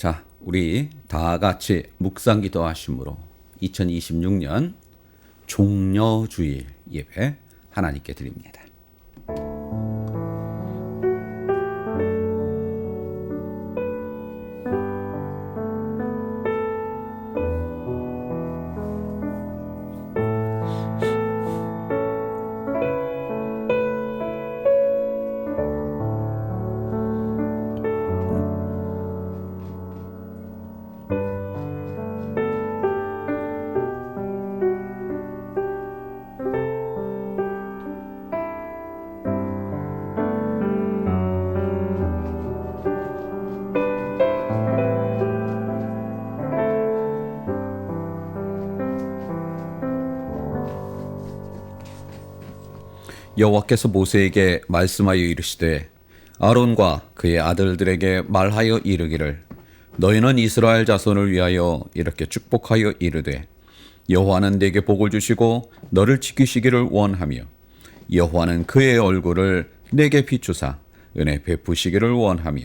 자, 우리 다 같이 묵상기도 하심으로 2026년 종려주일 예배 하나님께 드립니다. 여호와께서 모세에게 말씀하여 이르시되 아론과 그의 아들들에게 말하여 이르기를 너희는 이스라엘 자손을 위하여 이렇게 축복하여 이르되 여호와는 네게 복을 주시고 너를 지키시기를 원하며 여호와는 그의 얼굴을 네게 비추사 은혜 베푸시기를 원하며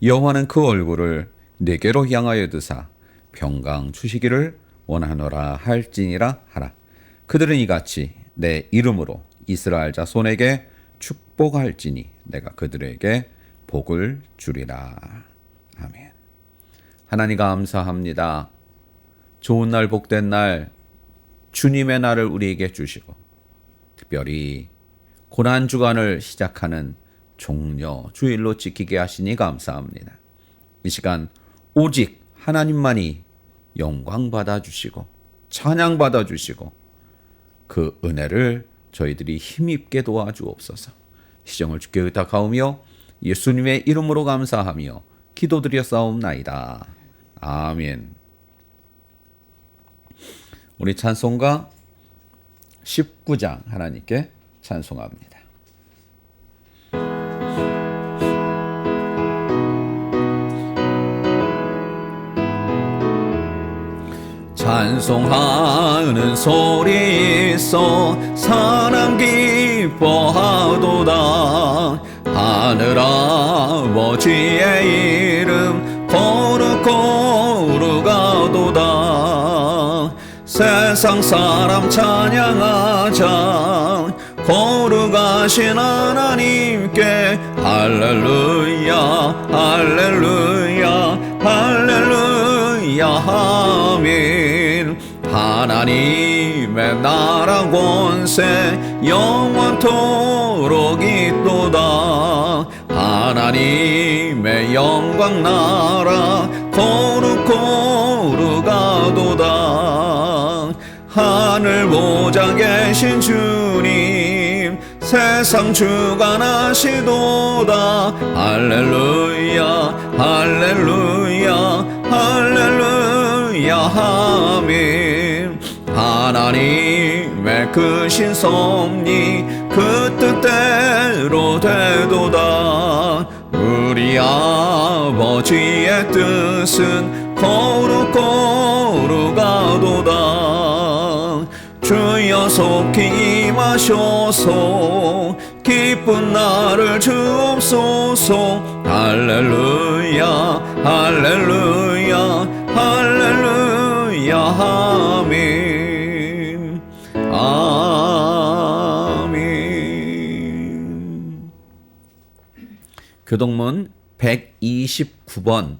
여호와는 그 얼굴을 네게로 향하여 드사 평강 주시기를 원하노라 할지니라 하라. 그들은 이같이 내 이름으로 이스라엘 자손에게 축복할지니 내가 그들에게 복을 주리라. 아멘. 하나님 감사합니다. 좋은 날 복된 날 주님의 날을 우리에게 주시고 특별히 고난 주간을 시작하는 종려 주일로 지키게 하시니 감사합니다. 이 시간 오직 하나님만이 영광 받아 주시고 찬양 받아 주시고 그 은혜를 저희들이 힘입게 도와주옵소서. 시정을 주께 의탁하오며 예수님의 이름으로 감사하며 기도드렸사옵나이다. 아멘. 우리 찬송가 19장 하나님께 찬송합니다. 찬송하는 소리 있어 사람 기뻐하도다. 하늘아버지의 이름 거룩거룩하도다. 세상 사람 찬양하자 거룩하신 하나님께 할렐루야 할렐루야 할렐루야 아멘. 하나님의 나라 권세 영원토록 있도다. 하나님의 영광 나라 거룩거룩하도다. 하늘 보좌 계신 주님 세상 주관하시도다. 할렐루야 할렐루야 할렐루야 아멘. 하나님의 크신 섭리 그 뜻대로 되도다. 우리 아버지의 뜻은 거룩거룩하도다. 주여 속히 임하셔서 기쁜 날을 주옵소서. 할렐루야 할렐루야 할렐루야 아멘 아멘. 교동문 129번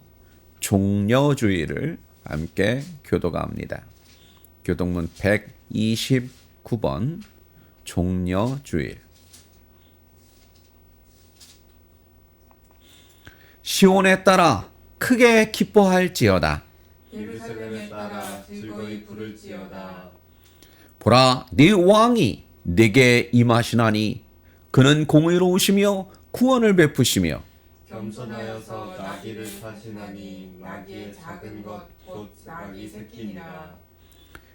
종려주일을 함께 교도가합니다. 교동문 129번 종려주일. 시온에 따라 크게 기뻐할지어다. 예루살렘에 따라 즐거이 부를지어다. 보라, 네 왕이 네게 임하시나니 그는 공의로우시며 구원을 베푸시며 겸손하여서 나귀를 타시나니 나귀의 작은 것 곧 나귀 새끼니라.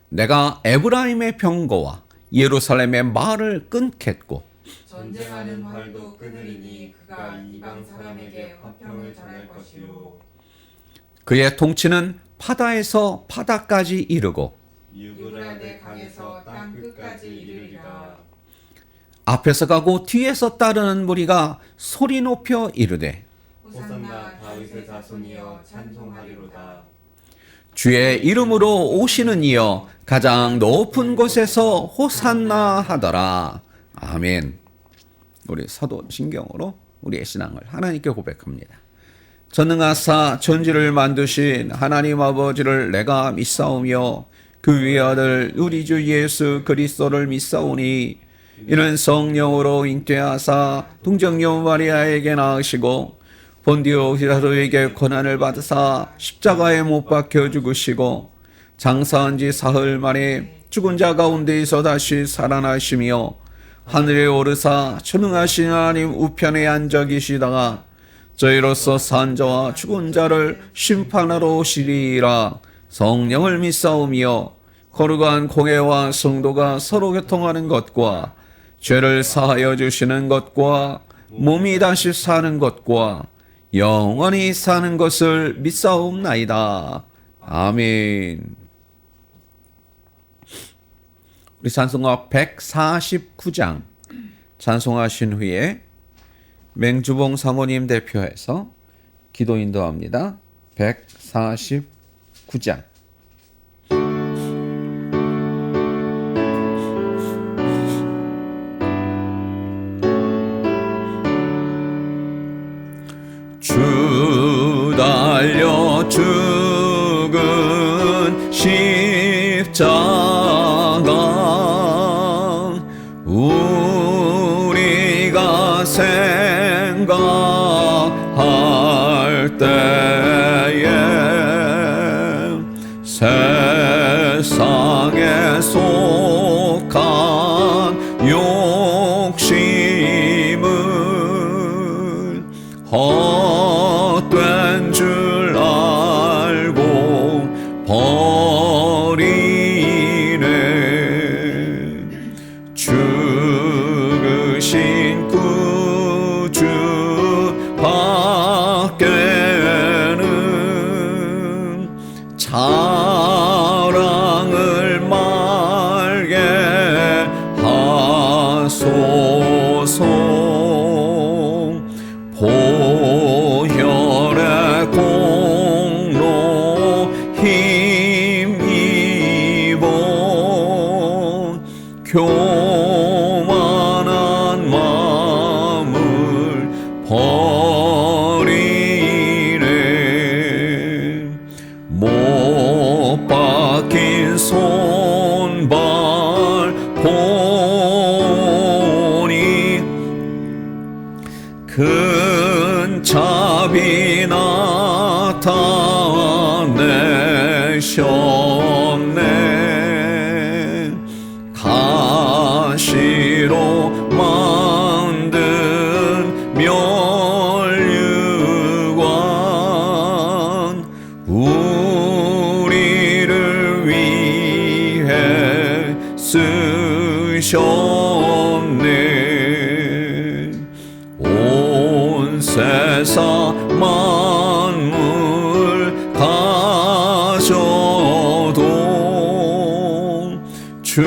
내가 에브라임의 병거와 예루살렘의 말을 끊겠고 전쟁하는 활도 끊으리니 그가 이방 사람에게 화평을 전할 것이요. 그의 통치는 바다에서 바다까지 이르고 유브라데 강에서 땅 끝까지 이르리라. 앞에서 가고 뒤에서 따르는 무리가 소리 높여 이르되 호산나 다윗의 자손이여 찬송하리로다. 주의 이름으로 오시는 이여 가장 높은 곳에서 호산나 하더라. 아멘. 우리 사도신경으로 우리의 신앙을 하나님께 고백합니다. 전능하사 천지를 만드신 하나님 아버지를 내가 믿사오며 그 위의 아들 우리 주 예수 그리스도를 믿사오니 이는 성령으로 잉태하사 동정녀 마리아에게 낳으시고 본디오 피라도에게 고난을 받으사 십자가에 못 박혀 죽으시고 장사한 지 사흘 만에 죽은 자 가운데에서 다시 살아나시며 하늘에 오르사 전능하신 하나님 우편에 앉아 계시다가 저희로서 산 자와 죽은 자를 심판하러 오시리라. 성령을 믿사오며 거룩한 공회와 성도가 서로 교통하는 것과 죄를 사하여 주시는 것과 몸이 다시 사는 것과 영원히 사는 것을 믿사옵나이다. 아멘. 우리 찬송가 149장 찬송하신 후에 맹주봉 사모님 대표해서 기도 인도합니다. 149장. 주 달려 죽은 십자가 우리가 생각할 때에 세상에 속한 욕심을 헛된 줄 알고 버리네. 죽으신 구주 밖에는 자랑을 말게 하소서. 보혈의 공로 힘입어 교만한 마음을 버리네. 못 박힌 손발 보니 큰 자비 나타내셨네. 가시로 만든 멸류관 우리를 위해 쓰셨네. 온 세상 만물 가져도 주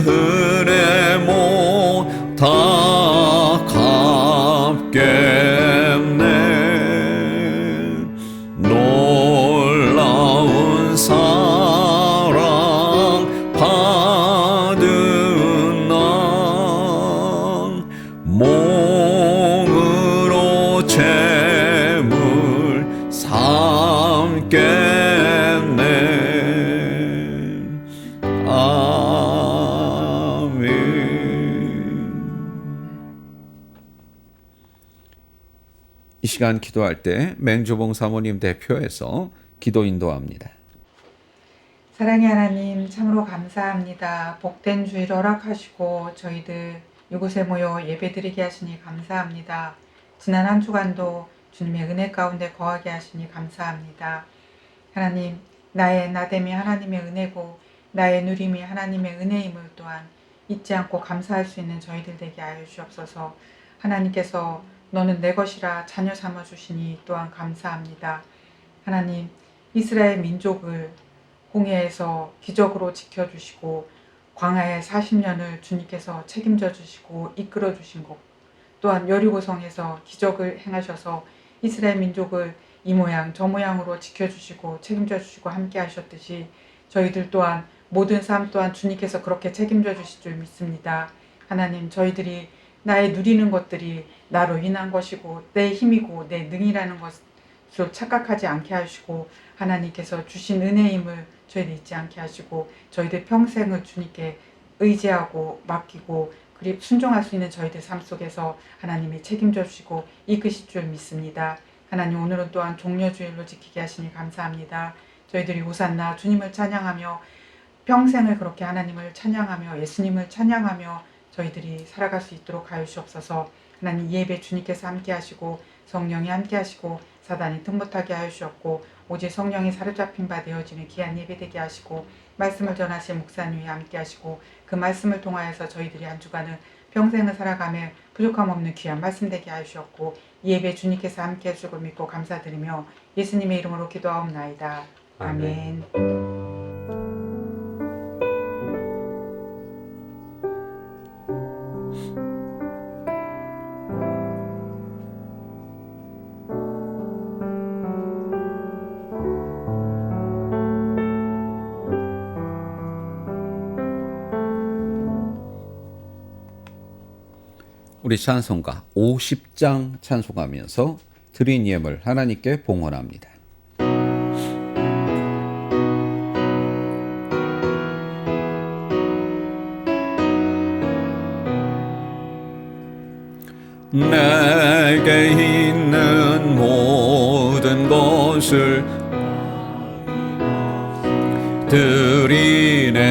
은혜 못 다 갚겠네. 놀라운 사랑 받은 난 몸으로 재물 삼겠네. 아멘. 이 시간 기도할 때 맹주봉 사모님 대표해서 기도 인도합니다. 사랑의 하나님, 참으로 감사합니다. 복된 주일 허락하시고 저희들 이곳에 모여 예배드리게 하시니 감사합니다. 지난 한 주간도 주님의 은혜 가운데 거하게 하시니 감사합니다. 하나님, 나의 나됨이 하나님의 은혜고 나의 누림이 하나님의 은혜임을 또한 잊지 않고 감사할 수 있는 저희들 되게 하여 주옵소서. 하나님께서 너는 내 것이라 자녀 삼아 주시니 또한 감사합니다. 하나님, 이스라엘 민족을 홍해에서 기적으로 지켜주시고 광야의 40년을 주님께서 책임져 주시고 이끌어 주신 것, 또한 여리고성에서 기적을 행하셔서 이스라엘 민족을 이 모양 저 모양으로 지켜주시고 책임져 주시고 함께 하셨듯이 저희들 또한 모든 삶 또한 주님께서 그렇게 책임져 주실 줄 믿습니다. 하나님, 저희들이 나의 누리는 것들이 나로 인한 것이고 내 힘이고 내 능이라는 것을 착각하지 않게 하시고 하나님께서 주신 은혜임을 저희들 잊지 않게 하시고 저희들 평생을 주님께 의지하고 맡기고 그리고 순종할 수 있는 저희들 삶 속에서 하나님이 책임져 주시고 이끄실 줄 믿습니다. 하나님, 오늘은 또한 종려주일로 지키게 하시니 감사합니다. 저희들이 호산나 주님을 찬양하며 평생을 그렇게 하나님을 찬양하며 예수님을 찬양하며 저희들이 살아갈 수 있도록 하여 주옵소서. 하나님, 이 예배 주님께서 함께 하시고 성령이 함께 하시고 사단이 틈 못하게 하여 주셨고 오직 성령이 사로잡힌 바 되어지는 귀한 예배 되게 하시고 말씀을 전하실 목사님이 함께 하시고 그 말씀을 통하여서 저희들이 한 주간을 평생을 살아가며 부족함 없는 귀한 말씀 되게 하여 주셨고 이 예배 주님께서 함께 해주고 믿고 감사드리며 예수님의 이름으로 기도하옵나이다. 아멘. 우리 찬송가 50장 찬송하면서 드린 예물 하나님께 봉헌합니다. 내게 있는 모든 것을 드리네.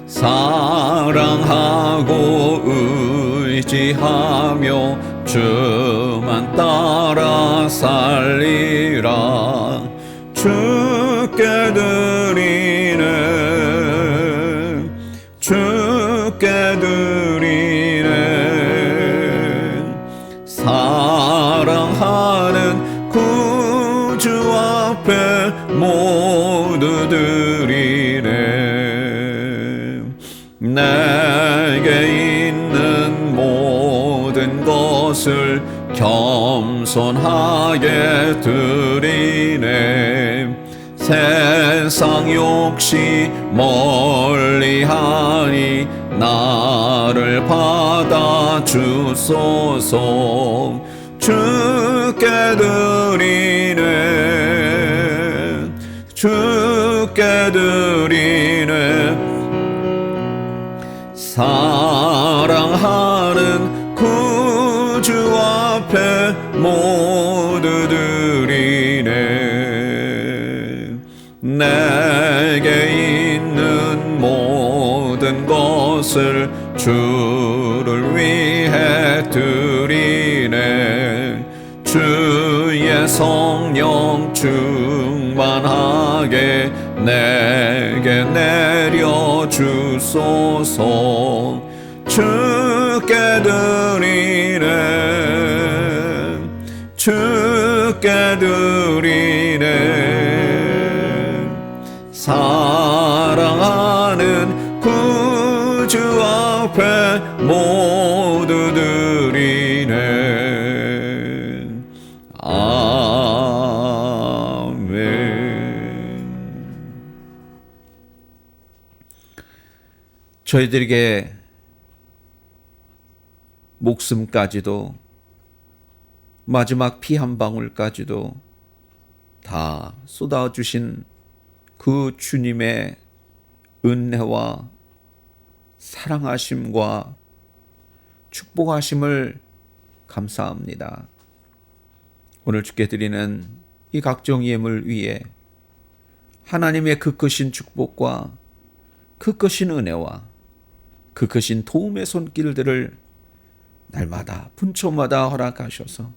사랑하고 의지하며 주만 따라 살리라. 주께 드리네. 주께 드리네. 사랑하는 구주 앞에 모두 드리네. 내게 있는 모든 것을 겸손하게 드리네. 세상 욕심 멀리하니 나를 받아 주소서. 주께 드리네. 주께 드리네. 사랑하는 구주 앞에 모두 드리네. 내게 있는 모든 것을 주를 위해 드리네. 주의 성령 충만하게 내게 내려주소서. 주께 드리네. 주께 드리네. 사랑하는 구주 앞에 모두 드리네. 저희들에게 목숨까지도 마지막 피 한 방울까지도 다 쏟아주신 그 주님의 은혜와 사랑하심과 축복하심을 감사합니다. 오늘 주께 드리는 이 각종 예물 위에 하나님의 그 크신 축복과 그 크신 은혜와 그 크신 도움의 손길들을 날마다 분초마다 허락하셔서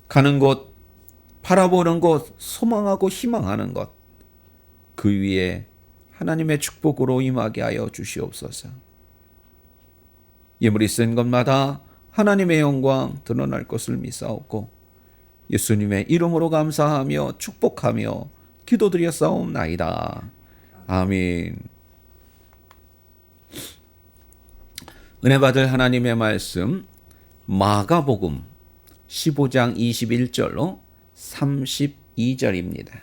가는 곳, 바라보는 곳, 소망하고 희망하는 것, 그 위에 하나님의 축복으로 임하게 하여 주시옵소서. 예물이 쓴 것마다 하나님의 영광 드러날 것을 믿사옵고 예수님의 이름으로 감사하며 축복하며 기도드렸사옵나이다. 아멘. 은혜 받을 하나님의 말씀 마가복음 15장 21절로 32절입니다.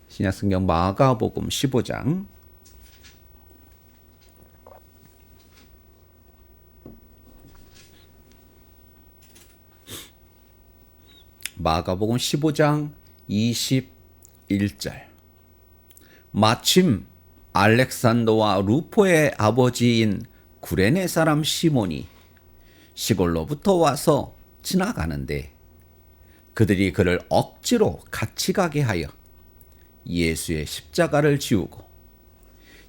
신약성경 마가복음 15장 마가복음 15장 21절. 마침 알렉산더와 루포의 아버지인 구레네 사람 시몬이 시골로부터 와서 지나가는데 그들이 그를 억지로 같이 가게 하여 예수의 십자가를 지우고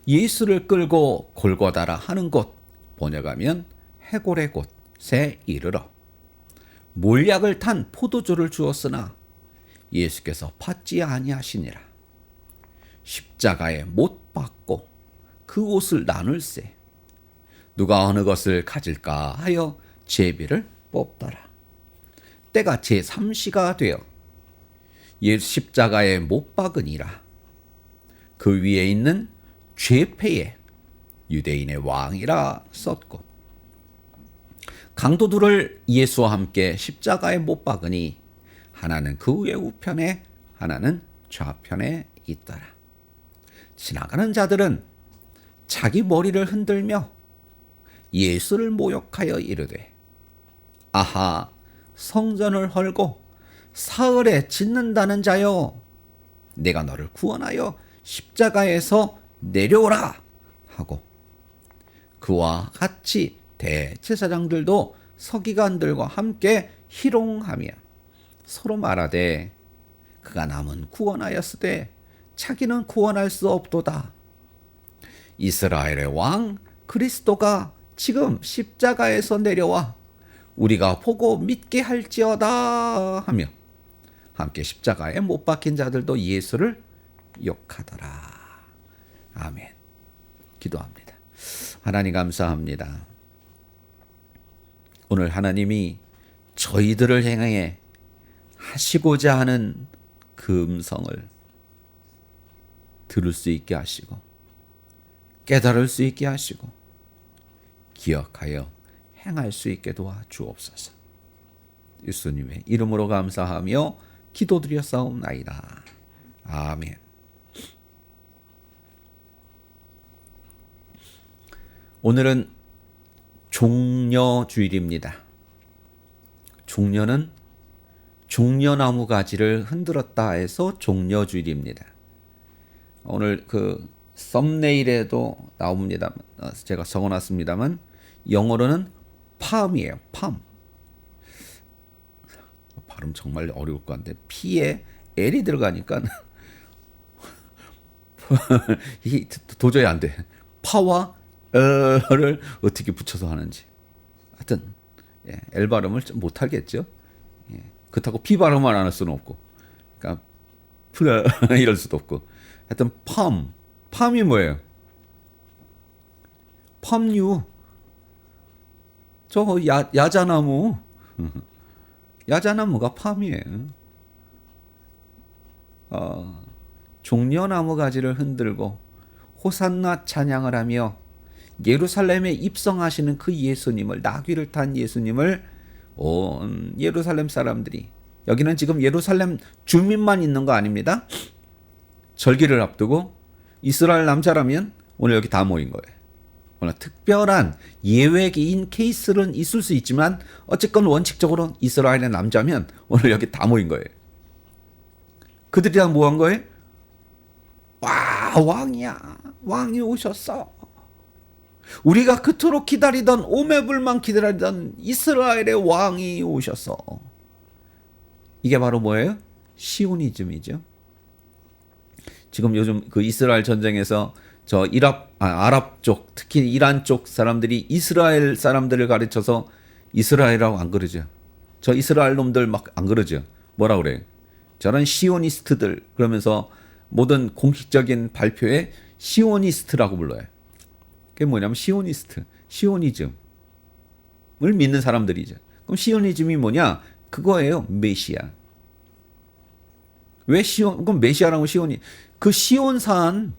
예수를 끌고 골고다라 하는 곳, 번역하면 해골의 곳에 이르러 몰약을 탄 포도주를 주었으나 예수께서 받지 아니하시니라. 십자가에 못 박고 그 옷을 나눌세 누가 어느 것을 가질까 하여 제비를 뽑더라. 때가 제3시가 되어 예수 십자가에 못 박으니라. 그 위에 있는 죄패에 유대인의 왕이라 썼고 강도들을 예수와 함께 십자가에 못 박으니 하나는 그 위에 우편에 하나는 좌편에 있더라. 지나가는 자들은 자기 머리를 흔들며 예수를 모욕하여 이르되 아하 성전을 헐고 사흘에 짓는다는 자여 내가 너를 구원하여 십자가에서 내려오라 하고 그와 같이 대제사장들도 서기관들과 함께 희롱하며 서로 말하되 그가 남은 구원하였으되 자기는 구원할 수 없도다. 이스라엘의 왕 그리스도가 지금 십자가에서 내려와 우리가 보고 믿게 할지어다 하며 함께 십자가에 못 박힌 자들도 예수를 욕하더라. 아멘. 기도합니다. 하나님 감사합니다. 오늘 하나님이 저희들을 향해 하시고자 하는 그 음성을 들을 수 있게 하시고 깨달을 수 있게 하시고 기억하여 행할 수 있게 도와주옵소서. 예수님의 이름으로 감사하며 기도드렸사옵나이다. 아멘. 오늘은 종려주일입니다. 종려는 종려나무 가지를 흔들었다 해서 종려주일입니다. 오늘 그 썸네일에도 나옵니다. 제가 적어놨습니다만 영어로는 팜이에요. 팜. 발음 정말 어려울 것 같은데 P에 L이 들어가니까 이게 도저히 안 돼. 파와 를 어떻게 붙여서 하는지. 하여튼 L 발음을 좀 못하겠죠. 그렇다고 P 발음을 안 할 수는 없고 그러니까 이럴 수도 없고 하여튼 팜이 뭐예요? 팜유. 저 야자나무. 야자나무가 팜이에요. 종려나무 가지를 흔들고 호산나 찬양을 하며 예루살렘에 입성하시는 그 예수님을, 나귀를 탄 예수님을 온 예루살렘 사람들이, 여기는 지금 예루살렘 주민만 있는 거 아닙니다. 절기를 앞두고 이스라엘 남자라면 오늘 여기 다 모인 거예요. 오늘 특별한 예외인 케이스는 있을 수 있지만 어쨌건 원칙적으로 이스라엘의 남자면 오늘 여기 다 모인 거예요. 그들이 다 뭐 한 거예요? 와, 왕이야. 왕이 오셨어. 우리가 그토록 기다리던, 오매불만 기다리던 이스라엘의 왕이 오셨어. 이게 바로 뭐예요? 시오니즘이죠. 지금 요즘 그 이스라엘 전쟁에서 저 아랍 쪽, 특히 이란 쪽 사람들이 이스라엘 사람들을 가르쳐서 이스라엘이라고 안 그러죠. 저 이스라엘 놈들 막 안 그러죠. 뭐라 그래요? 저런 시오니스트들 그러면서 모든 공식적인 발표에 시오니스트라고 불러요. 그게 뭐냐면 시오니스트, 시오니즘을 믿는 사람들이죠. 그럼 시오니즘이 뭐냐? 그거예요. 메시아. 왜 그럼 메시아라고 시온이, 그 시온산,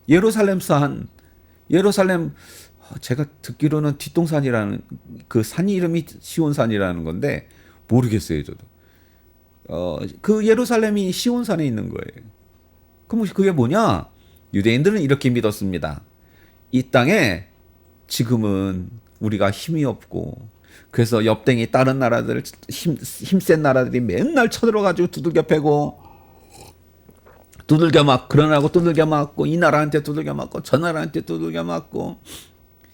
예루살렘산, 예루살렘, 제가 듣기로는 뒷동산이라는 그 산 이름이 시온산이라는 건데 모르겠어요, 저도. 그 예루살렘이 시온산에 있는 거예요. 그럼 그게 뭐냐? 유대인들은 이렇게 믿었습니다. 이 땅에 지금은 우리가 힘이 없고, 그래서 옆댕이 다른 나라들, 힘센 나라들이 맨날 쳐들어가지고 두들겨 패고, 두들겨 맞고, 그런 나라하고 두들겨 맞고, 이 나라한테 두들겨 맞고, 저 나라한테 두들겨 맞고,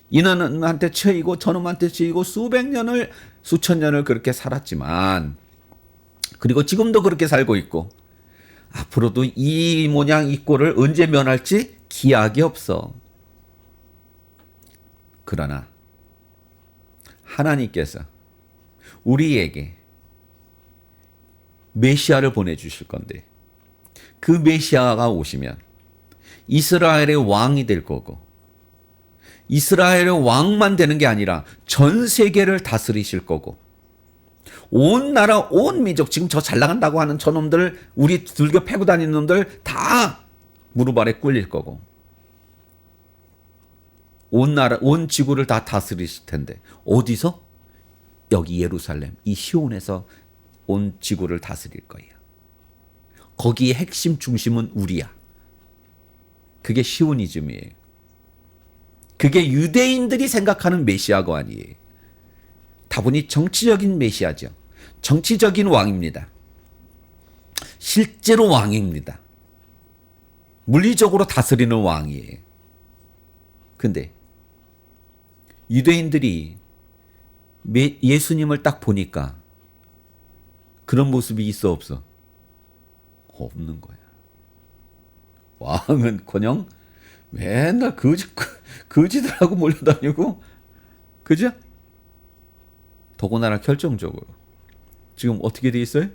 이놈한테 쳐이고 저놈한테 치이고 수천 년을 그렇게 살았지만, 그리고 지금도 그렇게 살고 있고, 앞으로도 이 모양 이 꼴을 언제 면할지 기약이 없어. 그러나 하나님께서 우리에게 메시아를 보내주실 건데, 그 메시아가 오시면 이스라엘의 왕이 될 거고, 이스라엘의 왕만 되는 게 아니라 전 세계를 다스리실 거고, 온 나라 온 민족, 지금 저 잘 나간다고 하는 저놈들, 우리 들겨 패고 다니는 놈들 다 무릎 아래 꿇릴 거고, 온 나라 온 지구를 다 다스리실 텐데, 어디서? 여기 예루살렘 이 시온에서 온 지구를 다스릴 거예요. 거기에 핵심 중심은 우리야. 그게 시오니즘이에요. 그게 유대인들이 생각하는 메시아가 아니에요. 다분히 정치적인 메시아죠. 정치적인 왕입니다. 실제로 왕입니다. 물리적으로 다스리는 왕이에요. 근데 유대인들이 예수님을 딱 보니까 그런 모습이 있어 없어? 없는 거야. 왕은커녕 맨날 거지들하고 몰려다니고, 그죠? 더구나 결정적으로 지금 어떻게 돼 있어요?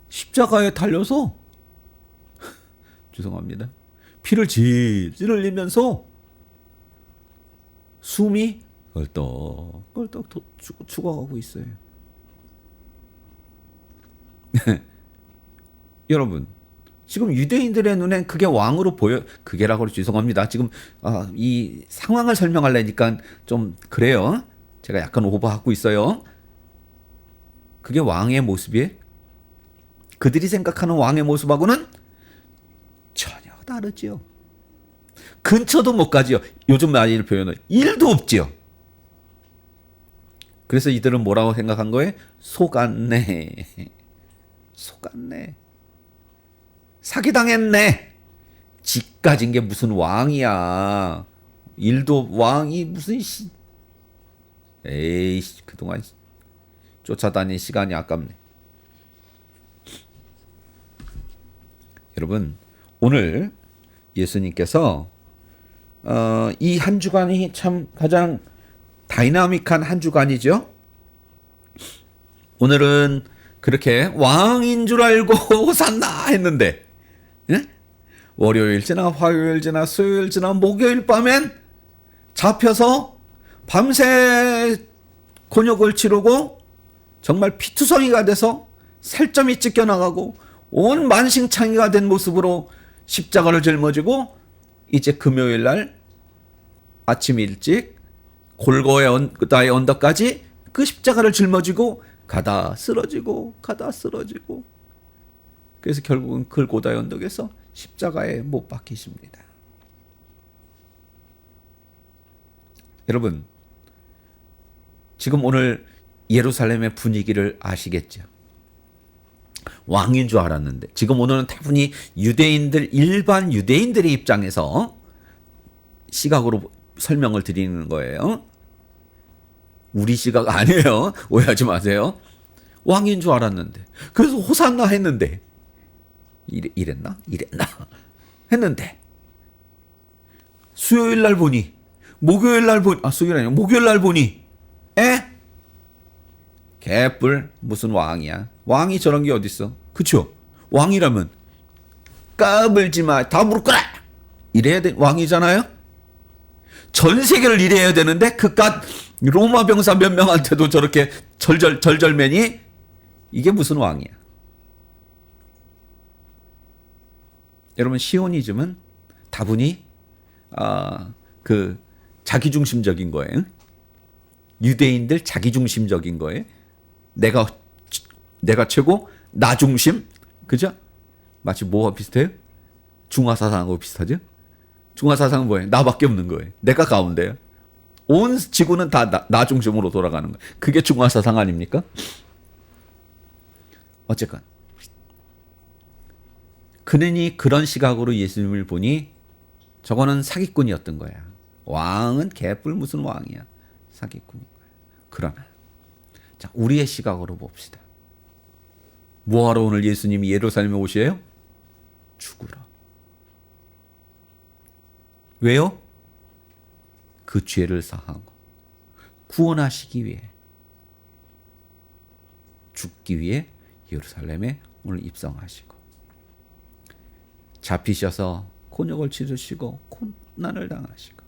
십자가에 달려서 죄송합니다. 피를 질질 흘리면서 숨이 껄떡껄떡 죽어가고 있어요. 여러분, 지금 유대인들의 눈엔 그게 왕으로 보여. 그게라고 죄송합니다. 지금 이 상황을 설명하려니까 좀 그래요. 제가 약간 오버하고 있어요. 그게 왕의 모습이에요? 그들이 생각하는 왕의 모습하고는 전혀 다르지요. 근처도 못 가지요. 요즘 말을 표현은 1도 없지요. 그래서 이들은 뭐라고 생각한 거예요? 속았네. 속았네. 사기당했네. 지 가진 게 무슨 왕이야. 일도 왕이 무슨 에이씨, 그동안 쫓아다닌 시간이 아깝네. 여러분, 오늘 예수님께서 이 한 주간이 참 가장 다이나믹한 한 주간이죠. 오늘은 그렇게 왕인 줄 알고 호산나 했는데, 예? 월요일 지나 화요일 지나 수요일 지나 목요일 밤엔 잡혀서 밤새 곤욕을 치르고 정말 피투성이가 돼서 살점이 찢겨나가고 온 만신창이가 된 모습으로 십자가를 짊어지고, 이제 금요일 날 아침 일찍 골고다의 언덕까지 그 십자가를 짊어지고 가다 쓰러지고 가다 쓰러지고, 그래서 결국은 골고다의 언덕에서 십자가에 못 박히십니다. 여러분, 지금 오늘 예루살렘의 분위기를 아시겠죠? 왕인 줄 알았는데, 지금 오늘은 다분히 유대인들, 일반 유대인들의 입장에서 시각으로 설명을 드리는 거예요. 우리 시각 아니에요. 오해하지 마세요. 왕인 줄 알았는데, 그래서 호산나 했는데, 이랬나 했는데, 수요일 날 보니, 목요일 날 보니, 수요일 아니고 목요일 날 보니, 개뿔, 무슨 왕이야. 왕이 저런 게 어딨어. 그쵸? 왕이라면 까불지 마, 다 무릎 꿇어, 이래야 돼. 왕이잖아요. 전 세계를 이래야 되는데 그깟 로마 병사 몇 명한테도 저렇게 절절매니, 이게 무슨 왕이야. 여러분, 시오니즘은 다분히 그 자기중심적인 거예요. 유대인들 자기중심적인 거예요. 내가 최고, 나 중심, 그죠? 마치 뭐와 비슷해요? 중화사상하고 비슷하죠? 중화사상은 뭐예요? 나밖에 없는 거예요. 내가 가운데요. 온 지구는 다 나 중심으로 돌아가는 거예요. 그게 중화사상 아닙니까? 어쨌건 그러니 그런 시각으로 예수님을 보니 저거는 사기꾼이었던 거야. 왕은 개뿔 무슨 왕이야. 사기꾼인 거야. 그러나 자, 우리의 시각으로 봅시다. 뭐하러 오늘 예수님이 예루살렘에 오셔요? 죽으러. 왜요? 그 죄를 사하고 구원하시기 위해, 죽기 위해 예루살렘에 오늘 입성하시고, 잡히셔서 곤욕을 치르시고 고난을 당하시고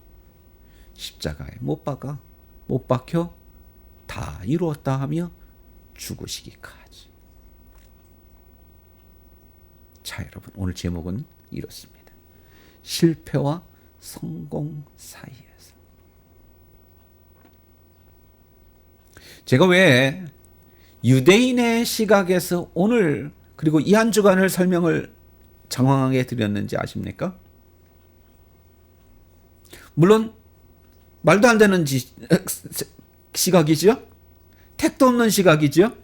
십자가에 못 박혀 다 이루었다 하며 죽으시기까지. 자, 여러분, 오늘 제목은 이렇습니다. 실패와 성공 사이에서. 제가 왜 유대인의 시각에서 오늘 그리고 이 한 주간을 설명을 장황하게 드렸는지 아십니까? 물론 말도 안 되는 시각이죠. 택도 없는 시각이죠.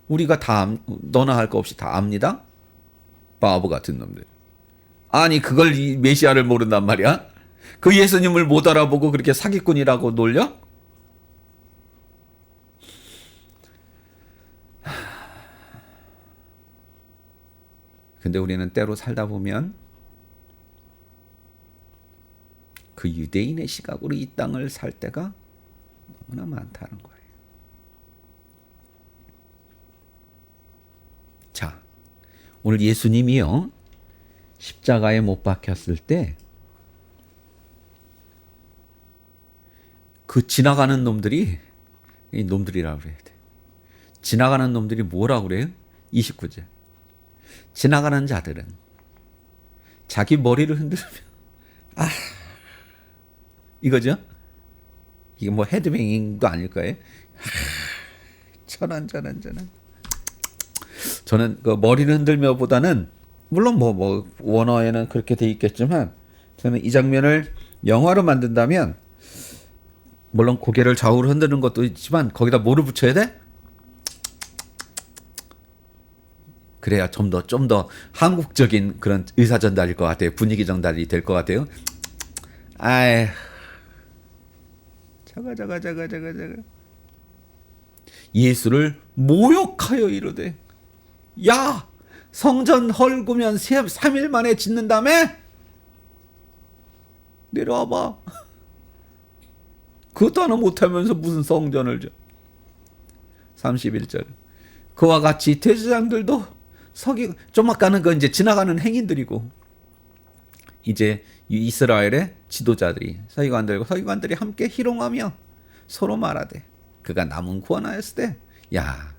우리가 다 너나 할 거 없이 다 압니다. 바보 같은 놈들. 아니 그걸 이 메시아를 모른단 말이야? 그 예수님을 못 알아보고 그렇게 사기꾼이라고 놀려? 근데 우리는 때로 살다 보면 그 유대인의 시각으로 이 땅을 살 때가 너무나 많다는 거예요. 자, 오늘 예수님이요, 십자가에 못 박혔을 때 그 지나가는 놈들이, 이 놈들이라고 그래야 돼. 지나가는 놈들이 뭐라고 그래요? 29절. 지나가는 자들은 자기 머리를 흔들며 이거죠? 이게 뭐 헤드뱅잉도 아닐 거예요. 저런. 저는 그 머리를 흔들며 보다는, 물론 뭐 원어에는 그렇게 돼 있겠지만, 저는 이 장면을 영화로 만든다면, 물론 고개를 좌우로 흔드는 것도 있지만 거기다 뭐를 붙여야 돼? 그래야 좀 더 한국적인 그런 의사 전달일 것 같아요. 분위기 전달이 될 것 같아요. 아이, 자가. 예수를 모욕하여 이르되, 야, 성전 헐구면 3일 만에 짓는다며? 내려와봐. 그것도 하나 못하면서 무슨 성전을 져. 31절. 그와 같이 대제사장들도 좀 아까는 그 이제 지나가는 행인들이고, 이제 이스라엘의 지도자들이, 서기관들이 함께 희롱하며 서로 말하되, 그가 남은 구원하였을 때, 야,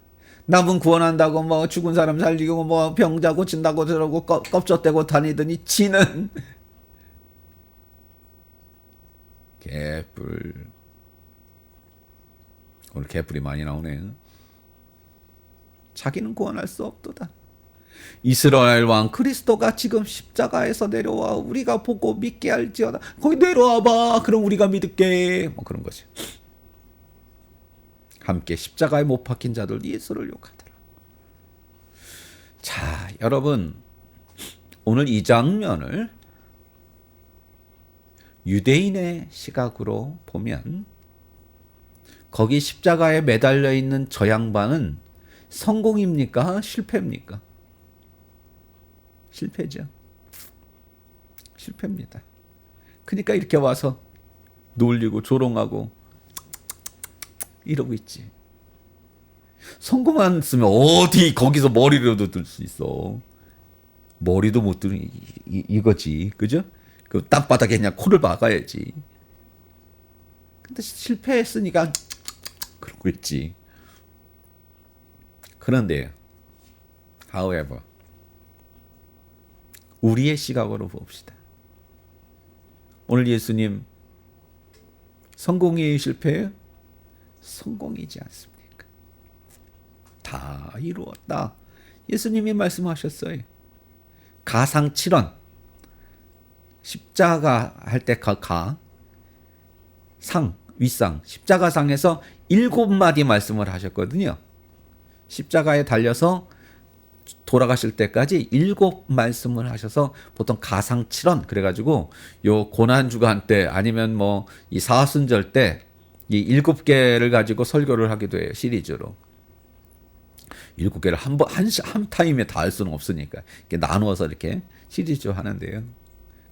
남은 구원한다고 뭐 죽은 사람 살리고 뭐 병자 고친다고 저러고 껍적대고 다니더니 지는 개뿔. 오늘 개뿔이 많이 나오네요. 자기는 구원할 수 없도다. 이스라엘 왕 그리스도가 지금 십자가에서 내려와 우리가 보고 믿게 할지어다. 거기 내려와봐. 그럼 우리가 믿을게. 뭐 그런 거지. 함께 십자가에 못 박힌 자들 예수를 욕하더라. 자, 여러분, 오늘 이 장면을 유대인의 시각으로 보면, 거기 십자가에 매달려 있는 저 양반은 성공입니까? 실패입니까? 실패죠. 실패입니다. 그러니까 이렇게 와서 놀리고 조롱하고 이러고 있지. 성공만 쓰면 어디 거기서 머리로도 들 수 있어. 머리도 못 드는 이거지, 그죠? 그 땅바닥에 그냥 코를 박아야지. 근데 실패했으니까 그러고 있지. 그런데 however, 우리의 시각으로 봅시다. 오늘 예수님 성공이에요, 실패예요? 성공이지 않습니까? 다 이루었다. 예수님이 말씀하셨어요. 가상칠언. 십자가 할 때 상, 윗상, 십자가상에서 7마디 말씀을 하셨거든요. 십자가에 달려서 돌아가실 때까지 7말씀을 하셔서 보통 가상칠언 그래가지고 요 고난주간 때 아니면 뭐 이 사순절 때 이 7개를 가지고 설교를 하기도 해요. 시리즈로. 7개를 한 타임에 다 할 수는 없으니까 이렇게 나누어서 이렇게 시리즈 하는데요.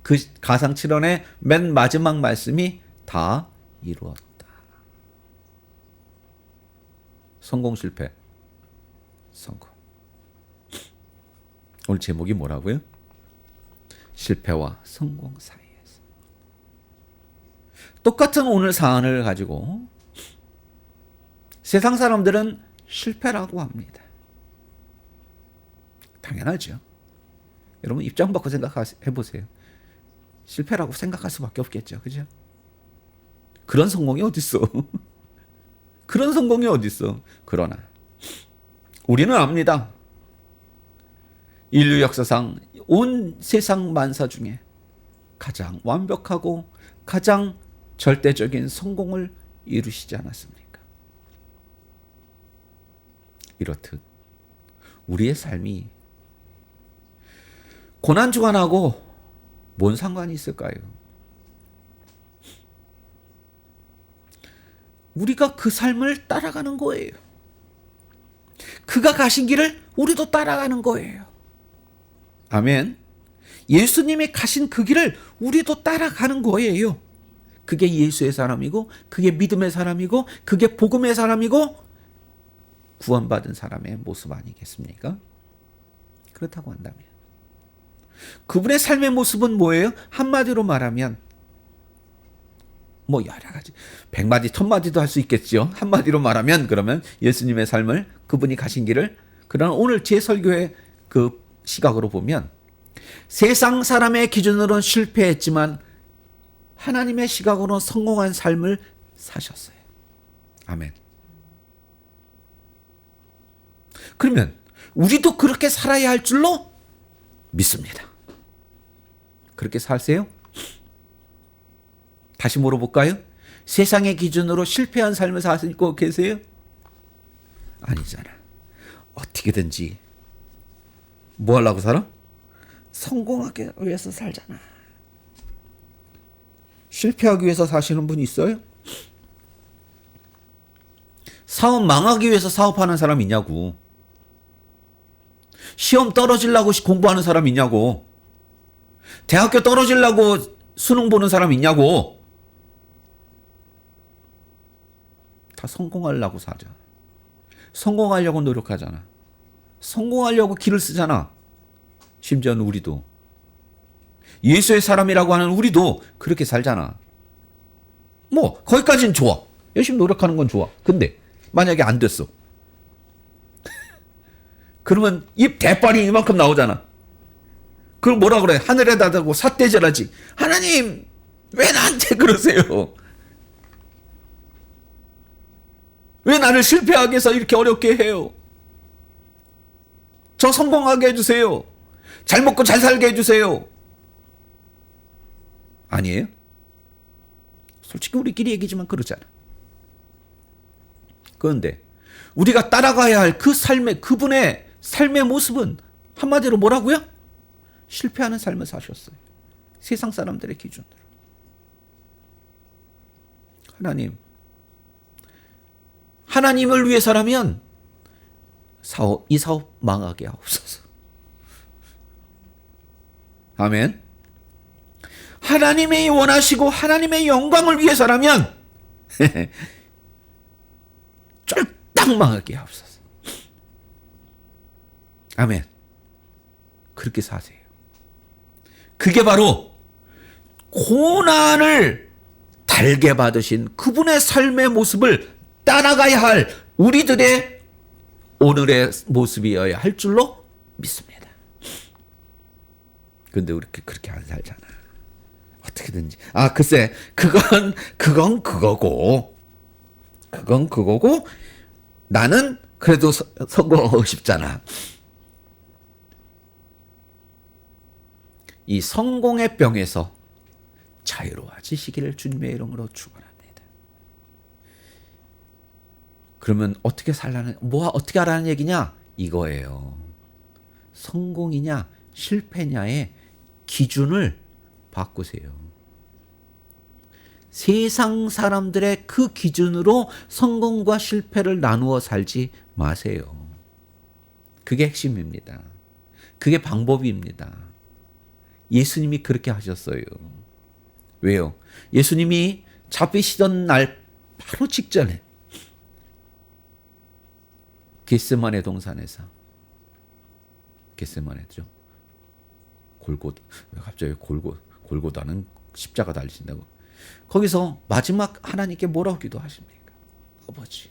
그 가상칠언의 맨 마지막 말씀이 다 이루었다. 성공 실패. 성공. 오늘 제목이 뭐라고요? 실패와 성공 사이에서. 똑같은 오늘 사안을 가지고 세상 사람들은 실패라고 합니다. 당연하죠. 여러분 입장 바꿔 생각해 보세요. 실패라고 생각할 수밖에 없겠죠. 그죠? 그런 성공이 어딨어? 그런 성공이 어딨어? 그러나 우리는 압니다. 인류 역사상 온 세상 만사 중에 가장 완벽하고 가장 절대적인 성공을 이루시지 않았습니까? 이렇듯 우리의 삶이 고난주간하고 뭔 상관이 있을까요? 우리가 그 삶을 따라가는 거예요. 그가 가신 길을 우리도 따라가는 거예요. 아멘. 예수님이 가신 그 길을 우리도 따라가는 거예요. 그게 예수의 사람이고 그게 믿음의 사람이고 그게 복음의 사람이고 구원받은 사람의 모습 아니겠습니까? 그렇다고 한다면 그분의 삶의 모습은 뭐예요? 한마디로 말하면 뭐 여러 가지 100마디 1000마디도 할 수 있겠죠. 한마디로 말하면 그러면 예수님의 삶을 그분이 가신 길을 그러나 오늘 제 설교의 그 시각으로 보면 세상 사람의 기준으로는 실패했지만 하나님의 시각으로는 성공한 삶을 사셨어요. 아멘. 그러면 우리도 그렇게 살아야 할 줄로 믿습니다. 그렇게 사세요? 다시 물어볼까요? 세상의 기준으로 실패한 삶을 사시고 계세요? 아니잖아. 어떻게든지 뭐 하려고 살아? 성공하기 위해서 살잖아. 실패하기 위해서 사시는 분 있어요? 사업 망하기 위해서 사업하는 사람 있냐고. 시험 떨어지려고 공부하는 사람 있냐고. 대학교 떨어지려고 수능 보는 사람 있냐고. 다 성공하려고 사자. 성공하려고 노력하잖아. 성공하려고 길을 쓰잖아. 심지어는 우리도. 예수의 사람이라고 하는 우리도 그렇게 살잖아. 뭐 거기까지는 좋아. 열심히 노력하는 건 좋아. 근데 만약에 안 됐어. 그러면 입 대빨이 이만큼 나오잖아. 그걸 뭐라 그래? 하늘에다 대고 삿대질하지. 하나님 왜 나한테 그러세요? 왜 나를 실패하게 해서 이렇게 어렵게 해요? 저 성공하게 해주세요. 잘 먹고 잘 살게 해주세요. 아니에요? 솔직히 우리끼리 얘기지만 그러잖아. 그런데 우리가 따라가야 할 그 삶의 그분의 삶의 모습은 한마디로 뭐라고요? 실패하는 삶을 사셨어요. 세상 사람들의 기준으로. 하나님을 위해서라면 이 사업 망하게 하옵소서. 아멘. 하나님이 원하시고 하나님의 영광을 위해서라면 쫄딱 망하게 하옵소서. 아멘. 그렇게 사세요. 그게 바로 고난을 달게 받으신 그분의 삶의 모습을 따라가야 할 우리들의 오늘의 모습이어야 할 줄로 믿습니다. 그런데 우리 그렇게 안 살잖아. 어떻게든지. 글쎄, 그건 그거고 나는 그래도 성공하고 싶잖아. 이 성공의 병에서 자유로워지시기를 주님의 이름으로 축원합니다. 그러면 어떻게 살라는, 어떻게 하라는 얘기냐? 이거예요. 성공이냐 실패냐의 기준을 바꾸세요. 세상 사람들의 그 기준으로 성공과 실패를 나누어 살지 마세요. 그게 핵심입니다. 그게 방법입니다. 예수님이 그렇게 하셨어요. 왜요? 예수님이 잡히시던 날 바로 직전에 겟세마네 동산에서, 겟세마네죠. 갑자기 골고다는 십자가 달리신다고. 거기서 마지막 하나님께 뭐라고 기도하십니까? 아버지,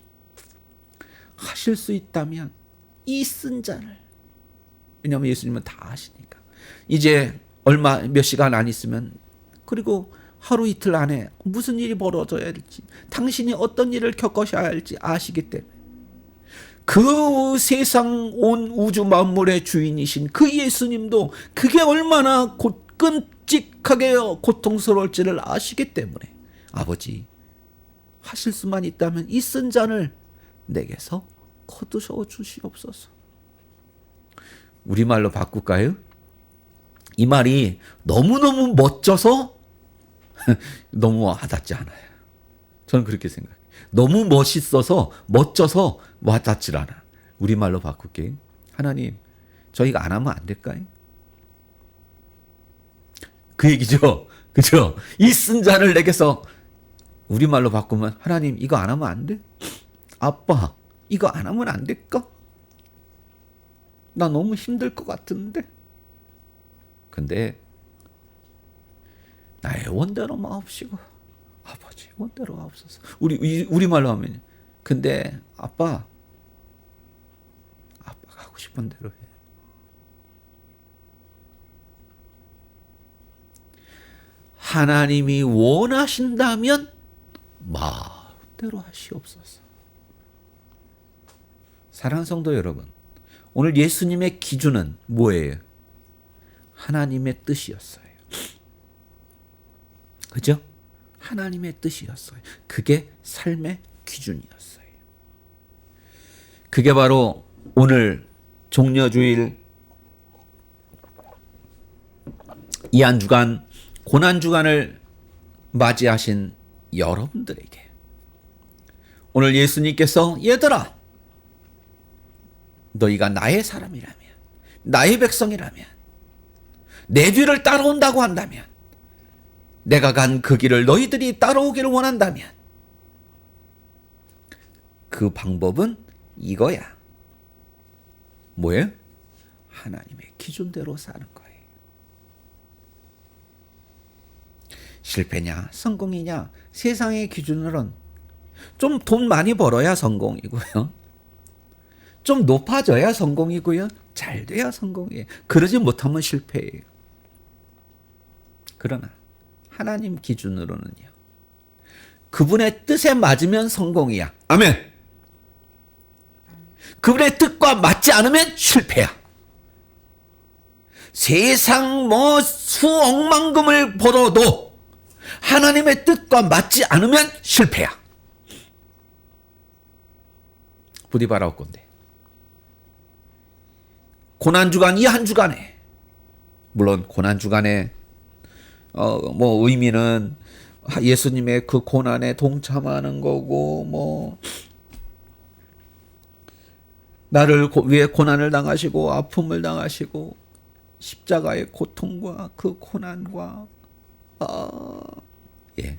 하실 수 있다면 이 쓴 잔을, 왜냐하면 예수님은 다 아시니까. 이제 몇 시간 안 있으면, 그리고 하루 이틀 안에 무슨 일이 벌어져야 할지, 당신이 어떤 일을 겪으셔야 할지 아시기 때문에 그 세상 온 우주 만물의 주인이신 그 예수님도 그게 얼마나 끔찍하게 고통스러울지를 아시기 때문에 아버지, 하실 수만 있다면 이 쓴 잔을 내게서 거두셔 주시옵소서. 우리말로 바꿀까요? 이 말이 너무너무 멋져서 너무 와닿지 않아요. 저는 그렇게 생각해요. 너무 멋져서 와닿질 않아. 우리말로 바꿀게요. 하나님, 저희가 안 하면 안 될까요? 그 얘기죠. 그죠? 이 쓴 잔을 내게서, 우리말로 바꾸면, 하나님 이거 안 하면 안 돼? 아빠, 이거 안 하면 안 될까? 나 너무 힘들 것 같은데. 근데 나의 원대로 마옵시고 아버지 원대로 하옵소서. 우리말로 하면, 근데 아빠가 하고 싶은 대로 해. 하나님이 원하신다면 마음대로 하시옵소서. 사랑하는 성도 여러분, 오늘 예수님의 기준은 뭐예요? 하나님의 뜻이었어요. 그죠? 하나님의 뜻이었어요. 그게 삶의 기준이었어요. 그게 바로 오늘 종려주일 이 한 주간, 고난주간을 맞이하신 여러분들에게 오늘 예수님께서, 얘들아, 너희가 나의 사람이라면, 나의 백성이라면, 내 뒤를 따라온다고 한다면, 내가 간 그 길을 너희들이 따라오기를 원한다면, 그 방법은 이거야. 뭐예요? 하나님의 기준대로 사는 거예요. 실패냐 성공이냐 세상의 기준으로는 좀 돈 많이 벌어야 성공이고요, 좀 높아져야 성공이고요, 잘 돼야 성공이에요. 그러지 못하면 실패예요. 그러나 하나님 기준으로는요, 그분의 뜻에 맞으면 성공이야. 아멘. 그분의 뜻과 맞지 않으면 실패야. 세상 수억만금을 벌어도 하나님의 뜻과 맞지 않으면 실패야. 부디 바라올 건데, 고난주간 이 한 주간에, 물론 고난주간에 의미는 예수님의 그 고난에 동참하는 거고, 나를 위해 고난을 당하시고 아픔을 당하시고 십자가의 고통과 그 고난과,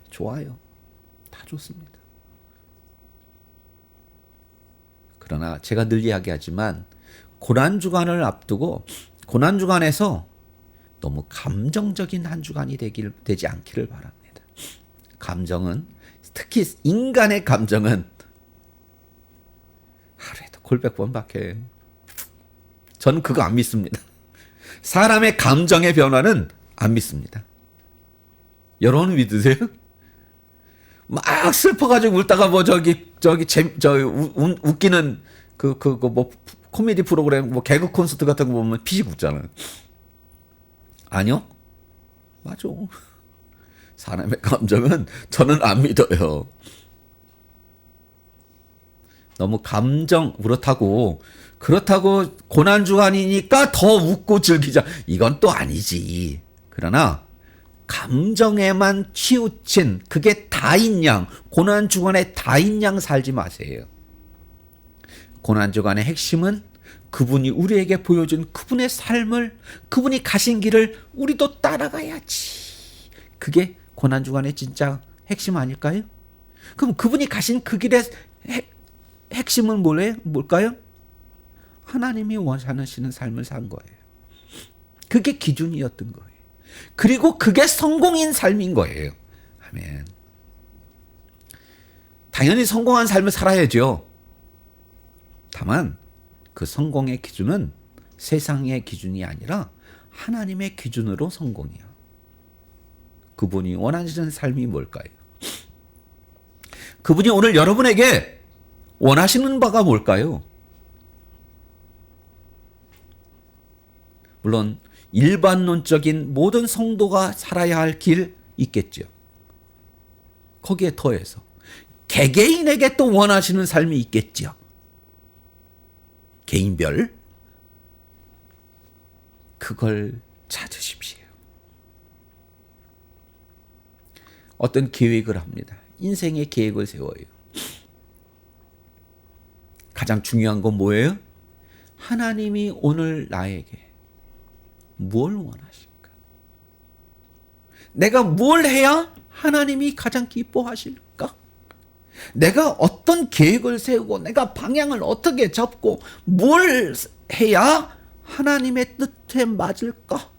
좋아요. 다 좋습니다. 그러나 제가 늘 이야기하지만, 고난주간을 앞두고 고난주간에서 너무 감정적인 한 주간이 되지 않기를 바랍니다. 감정은, 특히 인간의 감정은 하루에도 골백번 박혀요. 저는 그거 안 믿습니다. 사람의 감정의 변화는 안 믿습니다. 여러분 믿으세요? 막 슬퍼가지고 울다가 웃기는 뭐 코미디 프로그램 뭐 개그 콘서트 같은 거 보면 피식 웃잖아요. 아니요? 맞아. 사람의 감정은 저는 안 믿어요. 너무 그렇다고 고난주간이니까 더 웃고 즐기자. 이건 또 아니지. 그러나 감정에만 치우친 그게 다인 양, 고난주간에 다인 양 살지 마세요. 고난주간의 핵심은 그분이 우리에게 보여준 그분의 삶을, 그분이 가신 길을 우리도 따라가야지. 그게 고난주간의 진짜 핵심 아닐까요? 그럼 그분이 가신 그 길의 핵심은 뭘까요? 하나님이 원하시는 삶을 산 거예요. 그게 기준이었던 거예요. 그리고 그게 성공인 삶인 거예요. 아멘. 당연히 성공한 삶을 살아야죠. 다만 그 성공의 기준은 세상의 기준이 아니라 하나님의 기준으로 성공이야. 그분이 원하시는 삶이 뭘까요? 그분이 오늘 여러분에게 원하시는 바가 뭘까요? 물론 일반론적인 모든 성도가 살아야 할 길 있겠죠. 거기에 더해서 개개인에게 또 원하시는 삶이 있겠죠. 개인별 그걸 찾으십시오. 어떤 계획을 합니다. 인생의 계획을 세워요. 가장 중요한 건 뭐예요? 하나님이 오늘 나에게 뭘 원하실까? 내가 뭘 해야 하나님이 가장 기뻐하실까? 내가 어떤 계획을 세우고 내가 방향을 어떻게 잡고 뭘 해야 하나님의 뜻에 맞을까?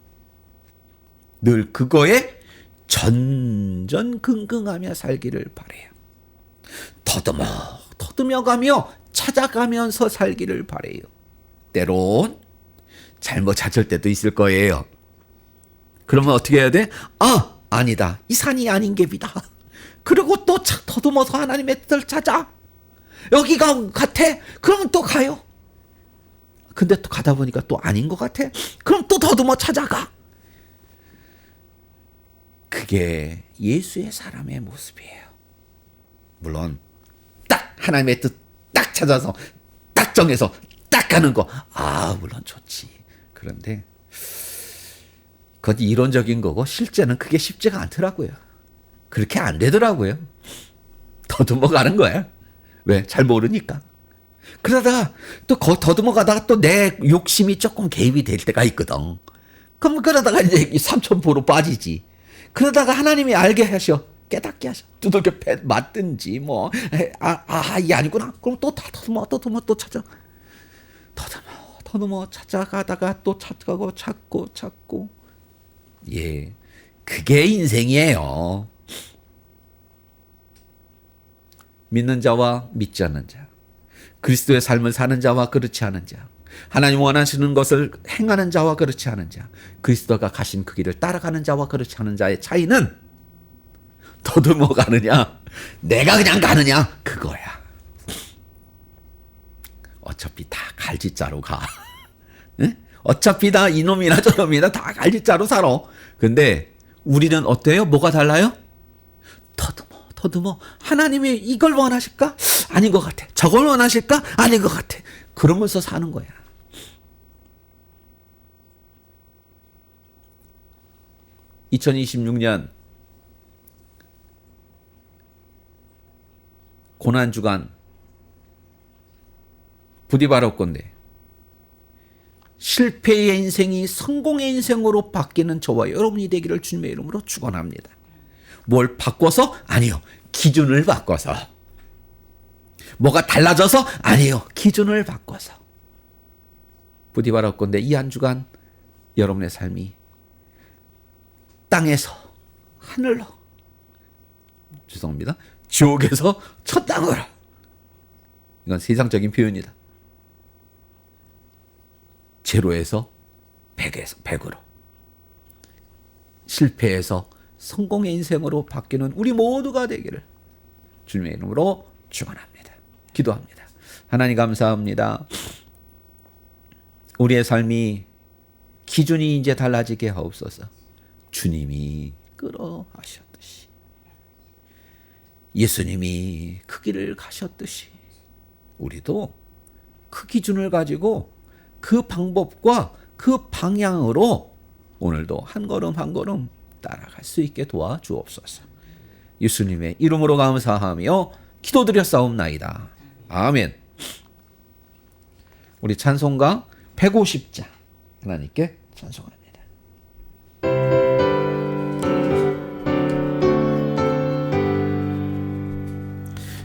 늘 그거에 전전긍긍하며 살기를 바래요. 더듬어가며 찾아가면서 살기를 바래요. 때론 잘못 찾을 때도 있을 거예요. 그러면 어떻게 해야 돼? 아니다. 이 산이 아닌 갭이다. 그리고 또 더듬어서 하나님의 뜻을 찾아. 여기가 같아? 그러면 또 가요. 근데 또 가다 보니까 또 아닌 것 같아? 그럼 또 더듬어 찾아가. 그게 예수의 사람의 모습이에요. 물론 딱 하나님의 뜻 딱 찾아서 딱 정해서 딱 가는 거 물론 좋지. 그런데 그건 이론적인 거고 실제는 그게 쉽지가 않더라고요. 그렇게 안 되더라고요. 더듬어 가는 거야. 왜? 잘 모르니까. 그러다가 또 더듬어 가다가 또 내 욕심이 조금 개입이 될 때가 있거든. 그럼 그러다가 이제 삼천포로 빠지지. 그러다가 하나님이 알게 하셔. 깨닫게 하셔. 두들겨 맞든지 뭐. 이게 아니구나. 그럼 또 더듬어 또 찾아. 더듬어 찾아가다가 또 찾고. 예. 그게 인생이에요. 믿는 자와 믿지 않는 자. 그리스도의 삶을 사는 자와 그렇지 않은 자. 하나님 원하시는 것을 행하는 자와 그렇지 않은 자. 그리스도가 가신 그 길을 따라가는 자와 그렇지 않은 자의 차이는 더듬어 가느냐, 내가 그냥 가느냐, 그거야. 어차피 다 갈짓자로 가. 네? 어차피 다 이놈이나 저놈이나 다 갈짓자로 살아. 근데 우리는 어때요? 뭐가 달라요? 더듬어. 하나님이 이걸 원하실까? 아닌 것 같아. 저걸 원하실까? 아닌 것 같아. 그러면서 사는 거야. (2026년) 고난주간 부디 바랄건대 실패의 인생이 성공의 인생으로 바뀌는 저와 여러분이 되기를 주님의 이름으로 축원합니다. 뭘 바꿔서? 아니요. 기준을 바꿔서. 뭐가 달라져서? 아니요. 기준을 바꿔서. 부디 바랄건대 이 한 주간 여러분의 삶이 땅에서 하늘로, 죄송합니다, 지옥에서 첫 땅으로. 이건 세상적인 표현이다. 제로에서 100으로. 실패에서 성공의 인생으로 바뀌는 우리 모두가 되기를 주님의 이름으로 축원합니다. 기도합니다. 하나님 감사합니다. 우리의 삶이 기준이 이제 달라지게 하옵소서. 주님이 끌어하셨듯이, 예수님이 그 길을 가셨듯이 우리도 그 기준을 가지고 그 방법과 그 방향으로 오늘도 한 걸음 한 걸음 따라갈 수 있게 도와주옵소서. 예수님의 이름으로 감사하며 기도드렸사옵나이다. 아멘. 우리 찬송가 150장 하나님께 찬송합니다.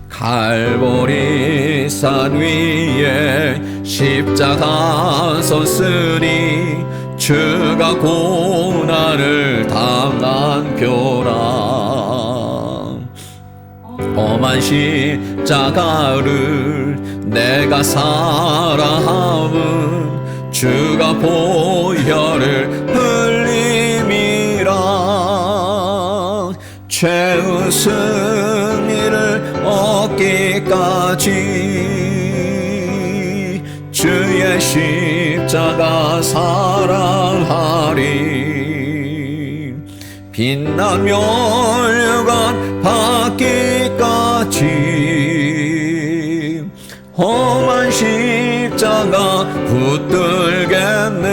갈보리 산 위에 십자가 섰으니 주가 고난을 당한 표라. 험한 십자가를 내가 사랑함은 주가 보혈을 흘림이라. 죄의 승리를 얻기까지 주의 십자가 사랑하리. 빛난 멸류관 받기까지 험한 십자가 붙들겠네.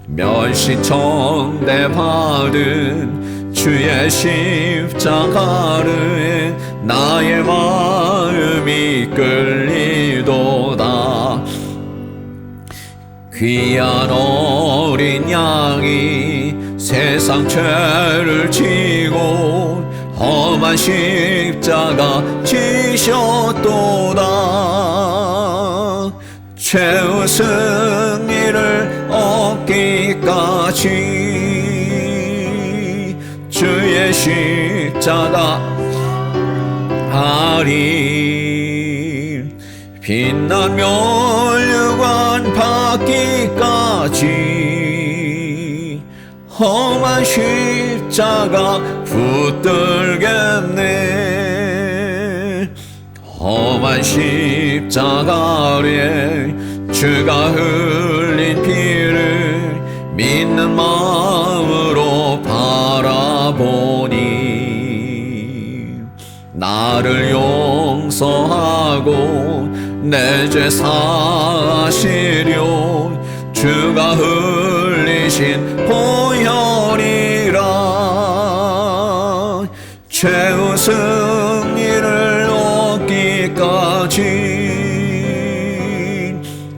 멸시천대 받은 주의 십자가를 나의 마음이 끌리도다. 귀한 어린 양이 세상 죄를 지고 험한 십자가 지셨도다. 죄의 승리를 얻기까지 주의 십자가 하리. 빛난 멸류관 받기까지 험한 십자가 붙들겠네. 험한 십자가에 주가 흘린 피를 믿는 마음으로 바라보니 나를 용서하고 내 죄 사하시려 주가 흘리신 보혈이라. 죄의 승리를 얻기까지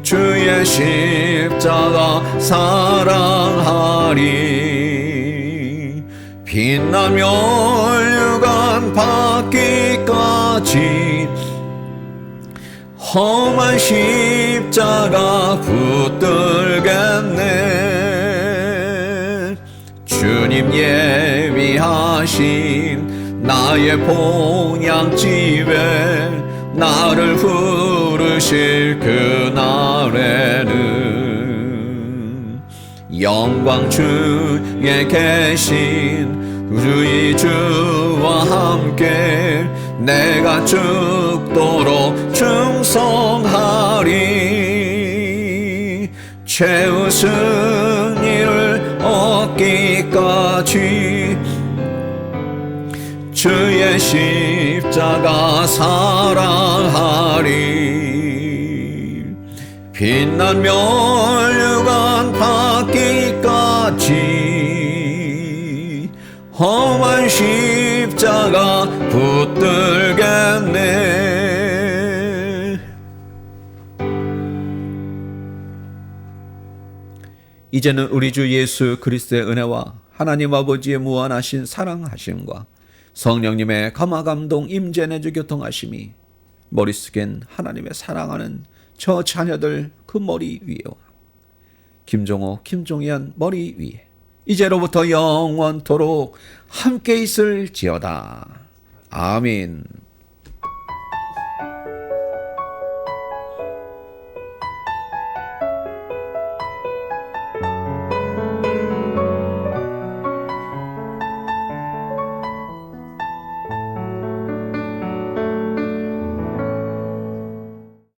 주의 십자가 사랑하리. 빛난 멸류관 받기까지 험한 십자가 붙들겠네. 주님 예비하신 나의 본향집에 나를 부르실 그날에는 영광 주에 계신 우리 주와 함께 내가 죽도록 충성하리. 죄의 승리를 얻기까지 주의 십자가 사랑하리. 빛난 멸류관 받기까지 험한 십자가 붙들겠네. 이제는 우리 주 예수 그리스도의 은혜와 하나님 아버지의 무한하신 사랑하심과 성령님의 감화감동 임재 내주 교통하심이 머릿속엔 하나님의 사랑하는 저 자녀들 그 머리 위에와 김종호, 김종현 머리 위에 이제로부터 영원토록 함께 있을지어다. 아멘.